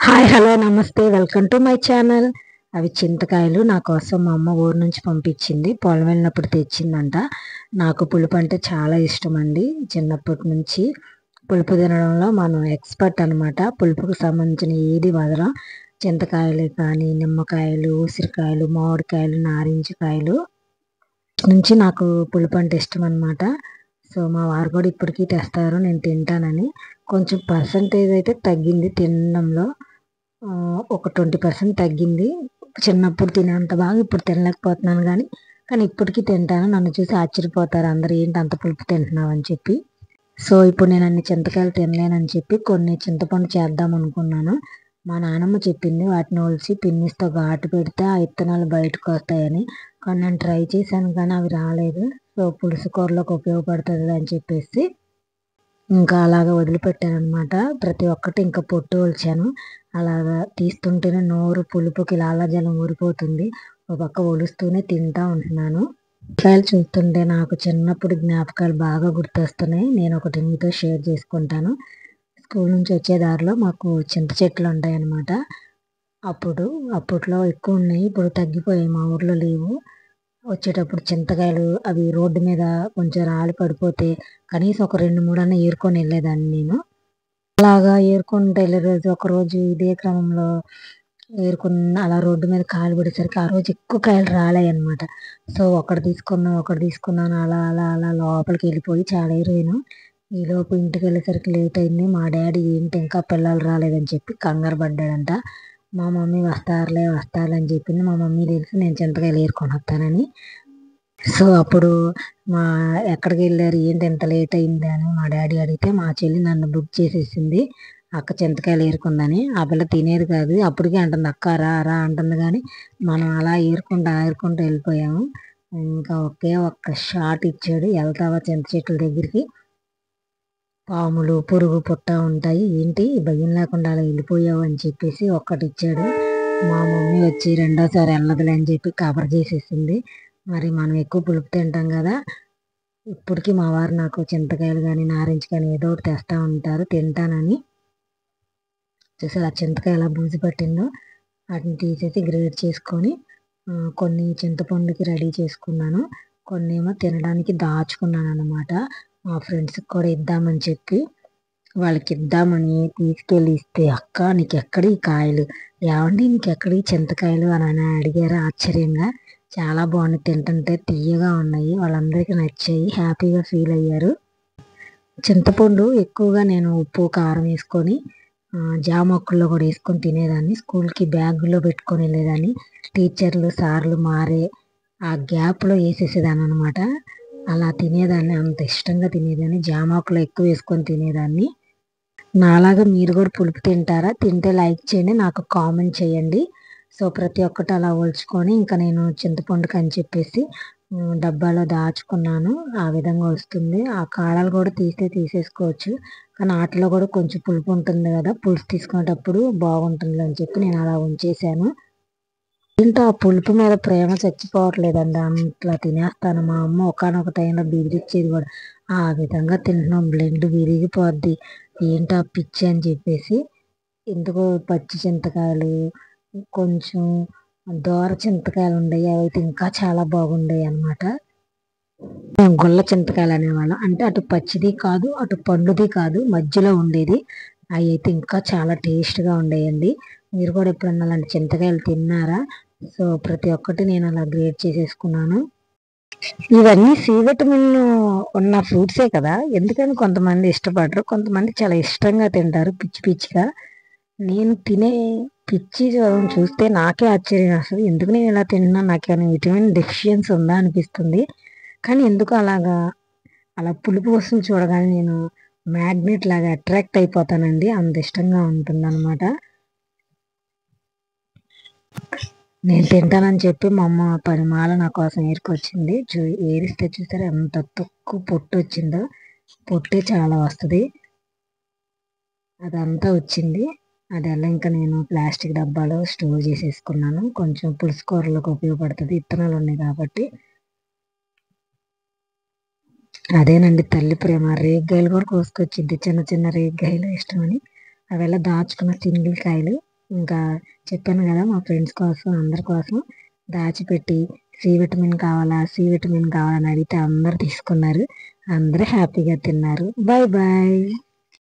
Hi hello నమస్తే welcome to my channel. అవి చింతకాయలు నా కోసం మా అమ్మ ఊరు నుంచి పంపించింది. పొలం వెళ్ళినప్పుడు తెచ్చిందంట. నాకు పులుపు అంటే చాలా ఇష్టం అండి. చిన్నప్పటి నుంచి పులుపు తినడంలో మనం ఎక్స్పర్ట్ అనమాట. పులుపుకు సంబంధించిన ఏది వదలం. చింతకాయలు కానీ నిమ్మకాయలు, ఉసిరికాయలు, మామిడికాయలు, నారింజకాయలు నుంచి నాకు పులుపు అంటే ఇష్టం అనమాట. సో మా వారు కూడా ఇప్పటికీ తెస్తారు, నేను తింటానని. కొంచెం పర్సంటేజ్ అయితే తగ్గింది తినడంలో. ఒక 20% తగ్గింది. చిన్నప్పుడు తినేంత బాగా ఇప్పుడు తినలేకపోతున్నాను కానీ ఇప్పటికీ తింటాను. నన్ను చూసి ఆశ్చర్యపోతారు అందరూ, ఏంటి అంత పులుపు తింటున్నావు అని చెప్పి. సో ఇప్పుడు నేను అన్ని చింతకాయలు తినలేనని చెప్పి కొన్ని చింతపండు చేద్దాం అనుకున్నాను. మా నాన్నమ్మ చెప్పింది వాటిని ఒలిచి పిన్నిస్తో ఘాటు పెడితే ఆ విత్తనాలు బయటకు వస్తాయని. కానీ నేను ట్రై చేశాను కానీ అవి రాలేదు. సో పులుసు కూరలోకి ఉపయోగపడుతుంది అని చెప్పేసి ఇంకా అలాగ వదిలిపెట్టాను అనమాట. ప్రతి ఒక్కటి ఇంకా పొట్టు ఒలిచాను. అలాగా తీస్తుంటేనే నోరు పులుపుకి లాలాజలం ఊరిపోతుంది. ఒక పక్క ఒలుస్తూనే తింటా ఉంటున్నాను. కాయలు చూస్తుంటే నాకు చిన్నప్పుడు జ్ఞాపకాలు బాగా గుర్తొస్తున్నాయి. నేను ఒకటి మీతో షేర్ చేసుకుంటాను. స్కూల్ నుంచి వచ్చే దారిలో మాకు చింత చెట్లు ఉంటాయి అన్నమాట. అప్పట్లో ఎక్కువ ఉన్నాయి, ఇప్పుడు తగ్గిపోయాయి, మా ఊర్లో లేవు. వచ్చేటప్పుడు చింతకాయలు అవి రోడ్డు మీద కొంచెం రాలి పడిపోతే కనీసం ఒక 2-3 అన్న ఏరుకొని వెళ్ళేదాన్ని నేను. అలాగా ఏరుకుంటూ వెళ్ళే రోజు ఒకరోజు ఇదే క్రమంలో ఏరుకున్న అలా రోడ్డు మీద కాలు పడేసరికి ఆ రోజు ఎక్కువ కాయలు రాలాయి అనమాట. సో ఒకటి తీసుకున్నాను, అలా అలా అలా లోపలికి వెళ్ళిపోయి చాలా ఏరువాను. ఈలోపు ఇంటికి వెళ్ళేసరికి లేట్ అయింది. మా డాడీ ఏంటి ఇంకా పిల్లలు రాలేదని చెప్పి కంగారు పడ్డాడంట. మా మమ్మీ వస్తారులే అని చెప్పింది. మా మమ్మీ తెలిసి నేను చింతకాయలు ఏరుకొని వస్తానని. సో అప్పుడు ఎక్కడికి వెళ్ళారు ఏంటి ఎంత లేట్ అయింది అని మా డాడీ అడిగితే మా చెల్లి నన్ను బుక్ చేసేసింది. అక్క చింతకాయలు ఏరుకుందని. ఆ పిల్ల తినేది కాదు, అప్పటికే అంటుంది అక్క రా రా అంటుంది. కానీ మనం అలా ఏరుకుంటూ వెళ్ళిపోయాము. ఇంకా ఒకే ఒక్క షాట్ ఇచ్చాడు, వెళ్తావా చింత చెట్ల దగ్గరికి, పాములు పురుగు పుట్ట ఉంటాయి, ఏంటి భయం లేకుండా అలా వెళ్ళిపోయావు అని చెప్పేసి ఒక్కటి ఇచ్చాడు. మా మమ్మీ వచ్చి రెండోసారి వెళ్ళదులే అని చెప్పి కవర్ చేసేసింది. మరి మనం ఎక్కువ పులుపు తింటాం కదా. ఇప్పటికీ మా వారు నాకు చింతకాయలు కానీ నారింజ కానీ ఏదో ఒకటి తెస్తూ ఉంటారు, తింటానని. చూసారు ఆ చింతకాయ ఎలా బూజు పట్టిందో. వాటిని తీసేసి గ్రేట్ చేసుకొని కొన్ని చింతపండుకి రెడీ చేసుకున్నాను, కొన్ని ఏమో తినడానికి దాచుకున్నాను అన్నమాట. మా ఫ్రెండ్స్కి కూడా ఇద్దామని చెప్పి వాళ్ళకి ఇద్దామని తీసుకెళ్ళి ఇస్తే, అక్క నీకు ఎక్కడి కాయలు, ఏమండి నీకు ఎక్కడి చింతకాయలు అని అడిగారు ఆశ్చర్యంగా. చాలా బాగున్నాయి, తింటుంటే తీయగా ఉన్నాయి, వాళ్ళందరికీ నచ్చాయి, హ్యాపీగా ఫీల్ అయ్యారు. చింతపండు ఎక్కువగా నేను ఉప్పు కారం వేసుకొని జామ మొక్కల్లో కూడా వేసుకొని తినేదాన్ని. స్కూల్కి బ్యాగులో పెట్టుకొని వెళ్ళేదాన్ని. టీచర్లు సార్లు మారే ఆ గ్యాప్లో వేసేసేదాన్ని అనమాట. అలా తినేదాన్ని, అంత ఇష్టంగా తినేదాన్ని. జామాకులో ఎక్కువ వేసుకొని తినేదాన్ని. నాలాగా మీరు కూడా పులుపు తింటారా? తింటే లైక్ చేయండి, నాకు కామెంట్ చేయండి. సో ప్రతి ఒక్కటి అలా ఒలుచుకొని ఇంకా నేను చింతపండుకి అని చెప్పేసి డబ్బాలో దాచుకున్నాను. ఆ విధంగా వస్తుంది. ఆ కాడలు కూడా తీసేసుకోవచ్చు, కానీ వాటిలో కూడా కొంచెం పులుపు ఉంటుంది కదా, పులుసు తీసుకునేటప్పుడు బాగుంటుంది అని చెప్పి నేను అలా ఉంచేసాను. ఏంటో ఆ పులుపు మీద ప్రేమ చచ్చిపోవట్లేదండి, అట్లా తినేస్తాను. మా అమ్మ ఒకనొక టైంలో బెదిరించేది కూడా, ఆ విధంగా తింటున్నాం బ్లడ్ విరిగిపోద్ది ఏంటో ఆ పిచ్చి అని చెప్పేసి. ఎందుకో పచ్చి చింతకాయలు, కొంచెం దోర చింతకాయలు ఉండేవి, అవి ఇంకా చాలా బాగుండేవి అనమాట. గొల్ల చింతకాయలు అనేవాళ్ళం, అంటే అటు పచ్చిది కాదు అటు పండుది కాదు, మధ్యలో ఉండేది. అవి అయితే ఇంకా చాలా టేస్ట్గా ఉండేయండి. మీరు కూడా ఎప్పుడన్నా అలాంటి చింతకాయలు తిన్నారా? సో ప్రతి ఒక్కటి నేను అలా గ్రేట్ చేసేసుకున్నాను. ఇవన్నీ సి విటమిన్ ఉన్న ఫ్రూట్సే కదా, ఎందుకని కొంతమంది ఇష్టపడరు, కొంతమంది చాలా ఇష్టంగా తింటారు పిచ్చి పిచ్చిగా. నేను తినే పిచ్చి చూస్తే నాకే ఆశ్చర్యం, అసలు ఎందుకు నేను ఇలా తిన్నా, నాకేమైనా విటమిన్ డెఫిషియన్సీ ఉందా అనిపిస్తుంది. కానీ ఎందుకు అలా పులుపు వస్తువులు చూడగానే నేను మ్యాగ్నెట్ లాగా అట్రాక్ట్ అయిపోతానండి, అంత ఇష్టంగా ఉంటుంది అనమాట. నేను తింటానని చెప్పి మా అమ్మ పనిమాల నా కోసం ఏరుకొచ్చింది. ఏరిస్తే చూసారా ఎంత తక్కువ పొట్టు వచ్చిందో, పొట్టే చాలా వస్తుంది, అదంతా వచ్చింది. అదెలా ఇంకా నేను ప్లాస్టిక్ డబ్బాలో స్టోర్ చేసేసుకున్నాను. కొంచెం పులుసు కూరలకు ఉపయోగపడుతుంది, విత్తనాలు ఉన్నాయి కాబట్టి. అదేనండి తల్లి ప్రేమ. రేగ్గాయలు కూడా కోసుకొచ్చింది, చిన్న చిన్న రేగ్గాయలు ఇష్టమని. అವೆಲ್ಲ దాచుకున్న చింగిల్ కాయలు. ఇంకా చెప్పాను కదా మా ఫ్రెండ్స్ కోసం అందరి కోసం దాచిపెట్టి సి విటమిన్ కావాలా సి విటమిన్ కావాలని అడిగితే అందరు తీసుకున్నారు. అందరూ హ్యాపీగా తిన్నారు. Bye bye.